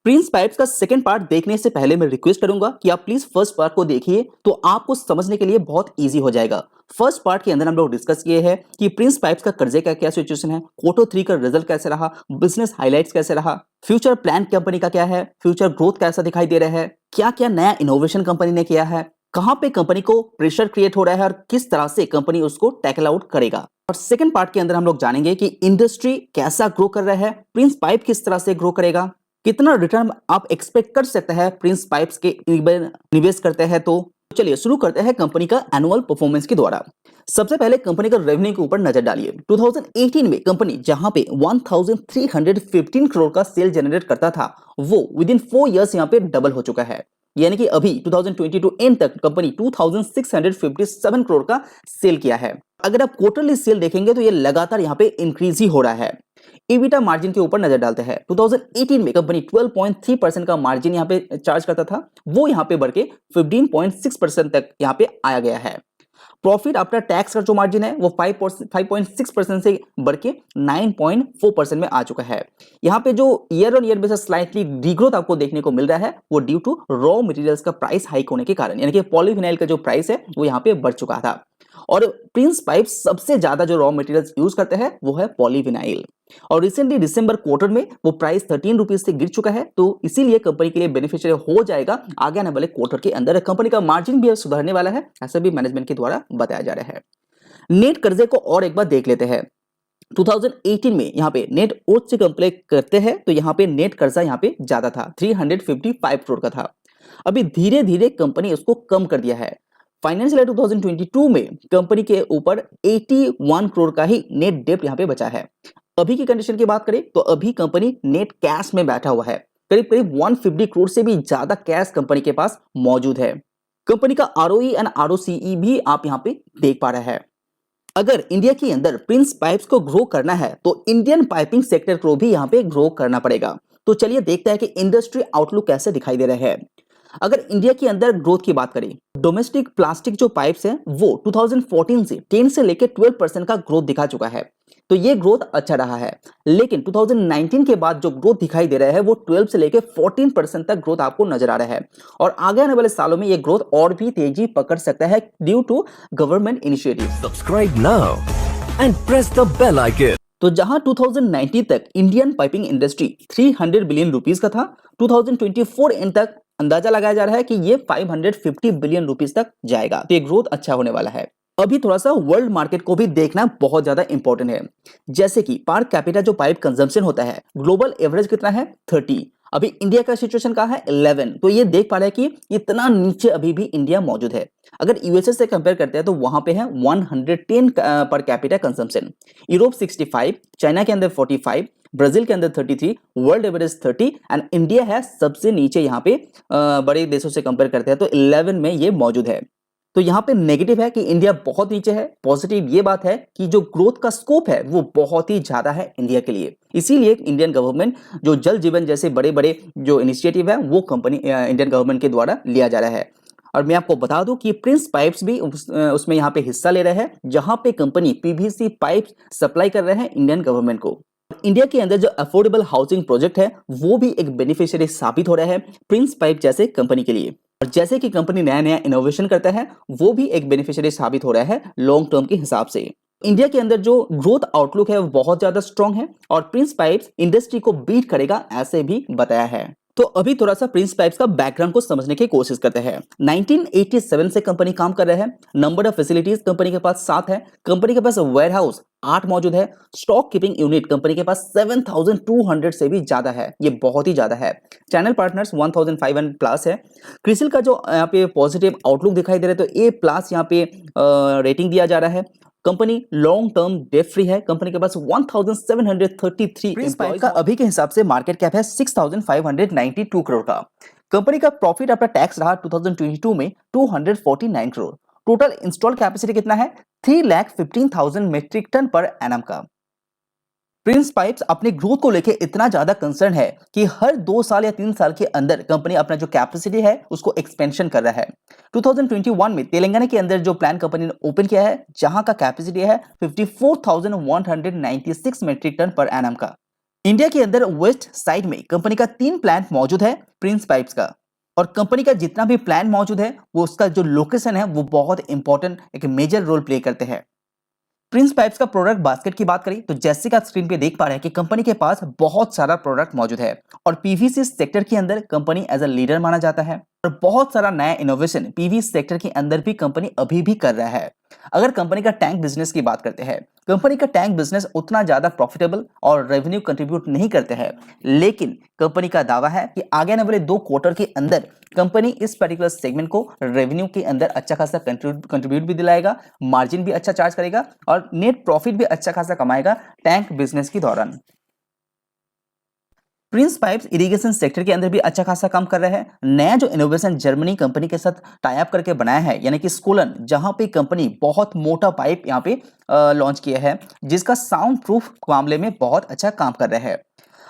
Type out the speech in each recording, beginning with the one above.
Prince pipes का second part देखने से पहले मैं रिक्वेस्ट करूंगा कि आप प्लीज फर्स्ट पार्ट को देखिए, तो आपको समझने के लिए बहुत इजी हो जाएगा। फर्स्ट पार्ट के अंदर हम लोग डिस्कस किए हैं कि प्रिंस पाइप्स का कर्जे का क्या सिचुएशन है, क्वार्टर 3 का रिजल्ट कैसे रहा, बिजनेस हाइलाइट्स कैसे रहा, फ्यूचर प्लान कंपनी का क्या है, फ्यूचर ग्रोथ कैसा दिखाई दे रहा है, क्या क्या नया इनोवेशन कंपनी ने किया है, कहां पे कंपनी को प्रेशर क्रिएट हो रहा है और किस तरह से कंपनी उसको टैकल आउट करेगा। और सेकंड पार्ट के अंदर हम लोग जानेंगे कि इंडस्ट्री कैसा ग्रो कर रहा है, प्रिंस पाइप किस तरह से ग्रो करेगा, कितना रिटर्न आप एक्सपेक्ट कर सकते हैं प्रिंस पाइप्स के निवेश करते हैं। तो चलिए शुरू करते हैं कंपनी का एनुअल परफॉर्मेंस के द्वारा। सबसे पहले कंपनी का रेवेन्यू के ऊपर नजर डालिए। 2018 में कंपनी जहां पे 1315 करोड़ का सेल जनरेट करता था, वो विद इन 4 इयर्स यहां पे डबल हो चुका है। यानी कि अभी 2022 एंड तक कंपनी 2657 करोड़ का सेल किया है। अगर आप क्वार्टरली सेल देखेंगे तो ये लगातार यहाँ पे इंक्रीज ही हो रहा है। EBITDA मार्जिन के ऊपर नजर डालते हैं। 2018 में कंपनी 12.3% का मार्जिन यहाँ पे चार्ज करता था, वो यहाँ पे बढ़ के 15.6% तक यहाँ पे आया गया है। प्रॉफिट आफ्टर टैक्स का जो मार्जिन है वो 5.6% से बढ़ के 9.4% में आ चुका है। यहाँ पे जो year on year basis slightly degrowth आपको देखने को मिल रहा है वो ड्यू टू रॉ मटेरियल्स का प्राइस हाइक होने के कारण, यानी कि पॉलीविनाइल का जो प्राइस है वो यहाँ पे बढ़ चुका था। और प्रिंस पाइप सबसे ज्यादा जो रॉ मटेरियल्स यूज करते हैं वो है पॉलीविनाइल, और रिसेंटली दिसंबर क्वार्टर में वो प्राइस 13 रुपीज से गिर चुका है, तो इसीलिए कंपनी के लिए बेनिफिशियल हो जाएगा आगे आने वाले क्वार्टर के अंदर। कंपनी का मार्जिन भी अब सुधरने वाला है, ऐसा भी मैनेजमेंट के द्वारा बताया जा रहा है। नेट कर्जे को और एक बार देख लेते हैं। 2018 में यहाँ पे नेट ओथ से कंपेयर करते हैं तो यहाँ पे नेट कर्जा यहाँ पे ज्यादा था, 355 करोड़ का था। अभी धीरे धीरे कंपनी उसको कम कर दिया है। फाइनेंशियल ईयर 2022 में कंपनी के ऊपर 81 करोड़ का ही नेट डेब्ट यहाँ पे बचा है। अभी की कंडीशन की बात करें तो अभी कंपनी नेट कैश में बैठा हुआ है, करीब करीब 150 करोड़ से भी ज्यादा कैश कंपनी के पास मौजूद है। कंपनी का ROE एंड ROCE भी आप यहाँ पे देख पा रहे हैं। अगर इंडिया के अंदर प्रिंस पाइप्स को ग्रो करना है तो इंडियन पाइपिंग सेक्टर को भी यहाँ पे ग्रो करना पड़ेगा। तो चलिए देखते हैं कि इंडस्ट्री आउटलुक कैसे दिखाई दे रहा है। अगर इंडिया के अंदर ग्रोथ की बात करें, डोमेस्टिक प्लास्टिक जो पाइप्स हैं वो 2014 से 10 से लेकर 12% का ग्रोथ दिखा चुका है, तो ये ग्रोथ अच्छा रहा है। लेकिन 2019 के बाद जो ग्रोथ दिखाई दे रहा है वो 12 से लेकर 14% तक ग्रोथ आपको नजर आ रहा है, और आगे आने वाले सालों में ये ग्रोथ और भी तेजी पकड़ सकता है due to government initiative. Subscribe now and press the bell icon. तो जहां 2019 तक Indian piping industry 300 billion rupees का था, 2024 एंड तक अंदाजा लगाया जा रहा है कि ये 550 बिलियन रुपीस तक जाएगा, तो ये ग्रोथ अच्छा होने वाला है। अभी थोड़ा सा वर्ल्ड मार्केट को भी देखना बहुत ज्यादा इंपॉर्टेंट है। जैसे कि पर कैपिटा जो पाइप कंजम्पशन होता है, ग्लोबल एवरेज कितना है 30, अभी इंडिया का सिचुएशन का है 11, तो ये देख पा रहे हैं कि इतना नीचे अभी भी इंडिया मौजूद है। अगर यूएसए से कंपेयर करते हैं तो वहां पे है 110 per capita consumption, Europe 65, China के अंदर 45, ब्राजील के अंदर 33, वर्ल्ड एवरेज 30, एंड इंडिया है सबसे नीचे यहाँ पे बड़े देशों से कंपेयर करते हैं तो 11 में ये मौजूद है। तो यहाँ पे नेगेटिव है कि इंडिया बहुत नीचे है, पॉजिटिव ये बात है कि जो ग्रोथ का स्कोप है वो बहुत ही ज्यादा है इंडिया के लिए। इसीलिए इंडियन गवर्नमेंट जो जल जीवन जैसे बड़े बड़े जो इनिशिएटिव है वो कंपनी इंडियन गवर्नमेंट के द्वारा लिया जा रहा है। और मैं आपको बता दूं कि प्रिंस पाइप्स भी उसमें यहाँ पे हिस्सा ले रहे हैं, जहां पे कंपनी PVC पाइप सप्लाई कर रहे हैं इंडियन गवर्नमेंट को। इंडिया के अंदर जो अफोर्डेबल हाउसिंग प्रोजेक्ट है वो भी एक बेनिफिशियरी साबित हो रहा है प्रिंस पाइप जैसे कंपनी के लिए। और जैसे कि कंपनी नया नया इनोवेशन करता है वो भी एक बेनिफिशियरी साबित हो रहा है लॉन्ग टर्म के हिसाब से। इंडिया के अंदर जो ग्रोथ आउटलुक है वो बहुत ज्यादा स्ट्रांग है, और प्रिंस पाइप्स इंडस्ट्री को बीट करेगा ऐसे भी बताया है। तो अभी थोड़ा सा प्रिंस पाइप्स का बैकग्राउंड को समझने की कोशिश करते हैं। 1987 से कंपनी काम कर रहे हैं। नंबर ऑफ फैसिलिटीज कंपनी के पास 7 है। कंपनी के पास वेयर हाउस 8 मौजूद है। स्टॉक कीपिंग यूनिट कंपनी के पास 7200 से भी ज्यादा है, ये बहुत ही ज्यादा है। चैनल पार्टनर्स 1500 प्लस है। क्रिसिल का जो यहाँ पे पॉजिटिव आउटलुक दिखाई दे रहा है तो A+ यहाँ पे रेटिंग दिया जा रहा है। Company long term debt free है। कंपनी के पास 1733 एम्प्लॉय का अभी के हिसाब से मार्केट कैप है 6592 करोड़ का। कंपनी का प्रॉफिट आफ्टर टैक्स रहा 2022 में 249 करोड़। टोटल इंस्टॉल कैपेसिटी कितना है 3,15,000 मेट्रिक टन पर एनम का। प्रिंस पाइप्स अपने ग्रोथ को लेकर इतना ज्यादा कंसर्न है कि हर 2 साल या 3 साल के अंदर कंपनी अपना जो कैपेसिटी है उसको एक्सपेंशन कर रहा है। 2021 में तेलंगाना के अंदर जो प्लांट कंपनी ने ओपन किया है, जहां का कैपेसिटी है 54,196 मेट्रिक टन पर एनम का। इंडिया के अंदर वेस्ट साइड में कंपनी का 3 प्लांट मौजूद है प्रिंस पाइप्स का। और कंपनी का जितना भी प्लांट मौजूद है वो उसका जो लोकेशन है वो बहुत इंपॉर्टेंट एक मेजर रोल प्ले करते हैं। प्रिंस पाइप्स का प्रोडक्ट बास्केट की बात करें तो जैसे कि आप स्क्रीन पे देख पा रहे हैं कि कंपनी के पास बहुत सारा प्रोडक्ट मौजूद है और पीवीसी सेक्टर के अंदर कंपनी एज अ लीडर माना जाता है और बहुत सारा नया इनोवेशन पीवी सेक्टर के अंदर भी कंपनी अभी भी कर रहा है। अगर कंपनी का टैंक बिजनेस की बात करते हैं, कंपनी का टैंक बिजनेस उतना ज्यादा प्रॉफिटेबल और रेवेन्यू कंट्रीब्यूट नहीं करते हैं, लेकिन कंपनी का दावा है कि आगे आने वाले 2 क्वार्टर के अंदर कंपनी इस पर्टिकुलर सेगमेंट को रेवेन्यू के अंदर अच्छा खासा कंट्रीब्यूट भी दिलाएगा, मार्जिन भी अच्छा चार्ज करेगा और नेट प्रॉफिट भी अच्छा खासा कमाएगा टैंक बिजनेस के दौरान। प्रिंस पाइप्स इरिगेशन सेक्टर के अंदर भी अच्छा खासा काम कर रहा है। नया जो इनोवेशन जर्मनी कंपनी के साथ टाई अप करके बनाया है यानी कि स्कोलन, जहां पे कंपनी बहुत मोटा पाइप यहां पे लॉन्च किया है जिसका साउंड प्रूफ मामले में बहुत अच्छा काम कर रहा है।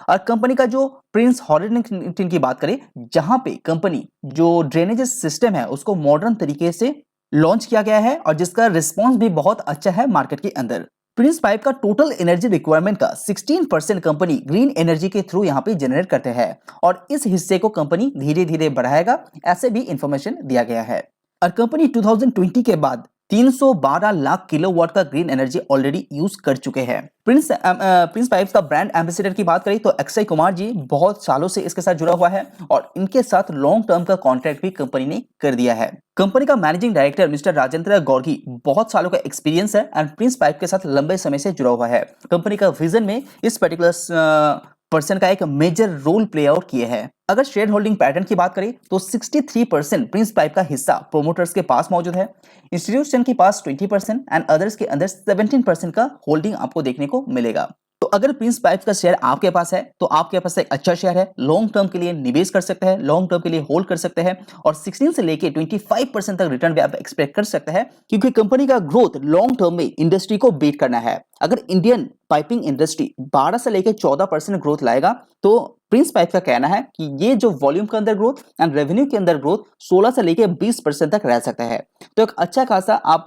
और कंपनी का जो प्रिंस हॉरिजन की बात करें, जहां पे कंपनी जो ड्रेनेज सिस्टम है उसको मॉडर्न तरीके से लॉन्च किया गया है और जिसका रिस्पॉन्स भी बहुत अच्छा है मार्केट के अंदर। प्रिंस पाइप का टोटल एनर्जी रिक्वायरमेंट का 16% कंपनी ग्रीन एनर्जी के थ्रू यहाँ पे जनरेट करते हैं और इस हिस्से को कंपनी धीरे धीरे बढ़ाएगा, ऐसे भी इंफॉर्मेशन दिया गया है। और कंपनी 2020 के बाद 312 लाख किलोवाट का ग्रीन एनर्जी ऑलरेडी यूज कर चुके हैं। प्रिंस पाइप्स का ब्रांड एम्बेसडर की बात करें तो अक्षय कुमार जी बहुत सालों से इसके साथ जुड़ा हुआ है और इनके साथ लॉन्ग टर्म का कॉन्ट्रैक्ट भी कंपनी ने कर दिया है। कंपनी का मैनेजिंग डायरेक्टर मिस्टर राजेंद्र गौरगी बहुत सालों का एक्सपीरियंस है एंड प्रिंस पाइप के साथ लंबे समय से जुड़ा हुआ है। कंपनी का विजन में इस पर्टिकुलर पर्सन का एक मेजर रोल प्ले आउट किए हैं। अगर शेयर होल्डिंग पैटर्न की बात करें तो 63% प्रिंस पाइप का हिस्सा प्रोमोटर्स के पास मौजूद है, इंस्टीट्यूशन के पास 20% एंड अदर्स के अंदर 17% का होल्डिंग आपको देखने को मिलेगा। तो अगर प्रिंस पाइप्स का शेयर आपके पास है तो आपके पास एक अच्छा शेयर है, लॉन्ग टर्म के लिए निवेश कर सकते हैं, लॉन्ग टर्म के लिए होल्ड कर सकते हैं और 16 से लेके 25% तक रिटर्न भी आप एक्सपेक्ट कर सकते हैं क्योंकि कंपनी का ग्रोथ लॉन्ग टर्म में इंडस्ट्री को बीट करना है। अगर इंडियन पाइपिंग इंडस्ट्री 12 से लेकर 14% ग्रोथ लाएगा तो प्रिंस पाइप का कहना है कि ये जो वॉल्यूम के अंदर ग्रोथ एंड रेवेन्यू के अंदर ग्रोथ 16 से लेकर 20% तक रह सकता है। तो एक अच्छा खासा आप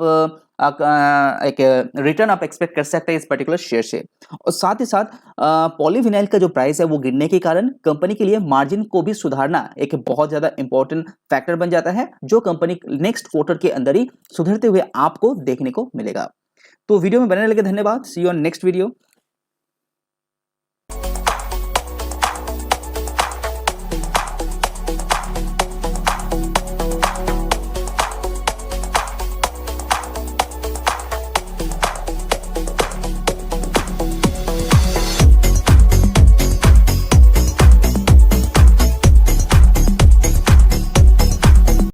एक रिटर्न आप एक्सपेक्ट कर सकते हैं इस पर्टिकुलर शेयर से। और साथ ही साथ पॉलीविनाइल का जो प्राइस है वो गिरने के कारण कंपनी के लिए मार्जिन को भी सुधारना एक बहुत ज्यादा इंपॉर्टेंट फैक्टर बन जाता है, जो कंपनी नेक्स्ट क्वार्टर के अंदर ही सुधरते हुए आपको देखने को मिलेगा। तो वीडियो में बनने लगे, धन्यवाद। सी यू ऑन नेक्स्ट वीडियो।